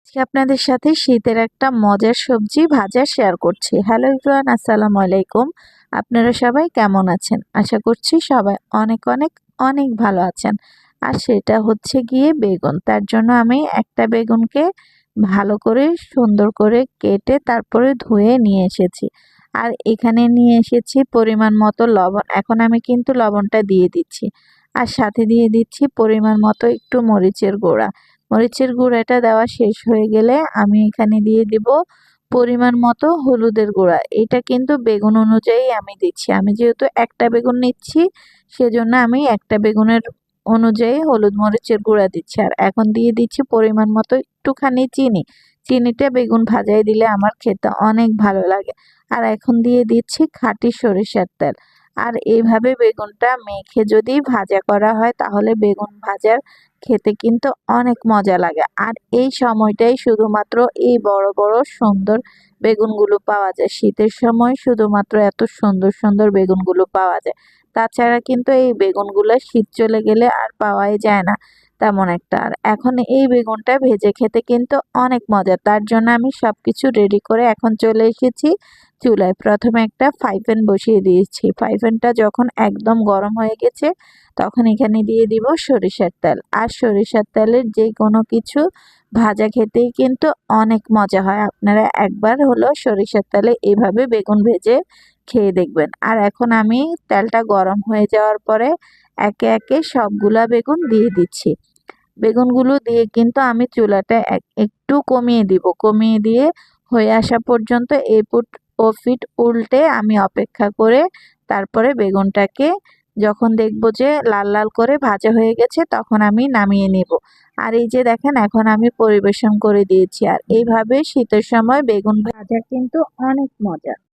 আজকে আপনাদের সাথে শীতের একটা মজার সবজি ভাজা শেয়ার করছি। হ্যালো এভরিওয়ান, আসসালামু আলাইকুম। আপনারা সবাই কেমন আছেন? আশা করছি সবাই অনেক অনেক অনেক ভালো আছেন। আর সেটা হচ্ছে গিয়ে বেগুন। তার জন্য আমি একটা বেগুনকে ভালো করে সুন্দর করে কেটে তারপরে ধুয়ে নিয়ে এসেছি। আর এখানে নিয়ে এসেছি পরিমাণ মতো লবণ। এখন আমি কিন্তু লবণটা দিয়ে দিচ্ছি। আর সাথে দিয়ে দিচ্ছি পরিমাণ মতো একটু মরিচের গুঁড়া। মরিচের গুঁড়াটা দেওয়া শেষ হয়ে গেলে আমি এখানে দিয়ে দিব পরিমাণ মতো হলুদের গুঁড়া। এটা কিন্তু বেগুন অনুযায়ী আমি দিচ্ছি। আমি যেহেতু একটা বেগুন নিচ্ছি সেজন্য আমি একটা বেগুনের অনুযায়ী হলুদ মরিচের গুঁড়া দিচ্ছি। আর এখন দিয়ে দিচ্ছি পরিমাণ মতো একটুখানি চিনি। চিনিটা বেগুন ভাজায় দিলে আমার খেতে অনেক ভালো লাগে। আর এখন দিয়ে দিচ্ছি খাঁটি সরিষার তেল। আর এইভাবে বেগুনটা মেখে যদি ভাজা করা হয় তাহলে বেগুন ভাজার খেতে কিন্তু অনেক মজা লাগে। আর এই সময়টাই শুধুমাত্র এই বড় বড় সুন্দর বেগুনগুলো পাওয়া যায়। শীতের সময় শুধুমাত্র এত সুন্দর সুন্দর বেগুনগুলো পাওয়া যায়। তাছাড়া কিন্তু এই বেগুনগুলো শীত চলে গেলে আর পাওয়াই যায় না তেমন একটা। আর এখন এই বেগুনটা ভেজে খেতে কিন্তু অনেক মজা। তার জন্য আমি সবকিছু রেডি করে এখন চলে এসেছি চুলায়। প্রথমে একটা ফ্রাই প্যান বসিয়ে দিয়েছি। ফ্রাই প্যানটা যখন একদম গরম হয়ে গেছে তখন এখানে দিয়ে দিব সরিষার তেল। আর সরিষার তেলের যে কোনো কিছু ভাজা খেতেই কিন্তু অনেক মজা হয়। আপনারা একবার হলো সরিষার তেলে এভাবে বেগুন ভেজে খেয়ে দেখবেন। আর এখন আমি তেলটা গরম হয়ে যাওয়ার পরে একে একে সবগুলা বেগুন দিয়ে দিচ্ছি। বেগুনগুলো দিয়ে কিন্তু আমি চুলাটা একটু কমিয়ে দিব। কমিয়ে দিয়ে হয়ে আসা পর্যন্ত এপিঠ ওপিঠ উল্টে আমি অপেক্ষা করে তারপরে বেগুনটাকে যখন দেখব যে লাল লাল করে ভাজা হয়ে গেছে তখন আমি নামিয়ে নেব। আর এই যে দেখেন এখন আমি পরিবেশন করে দিয়েছি। আর এইভাবে শীতের সময় বেগুন ভাজা কিন্তু অনেক মজা।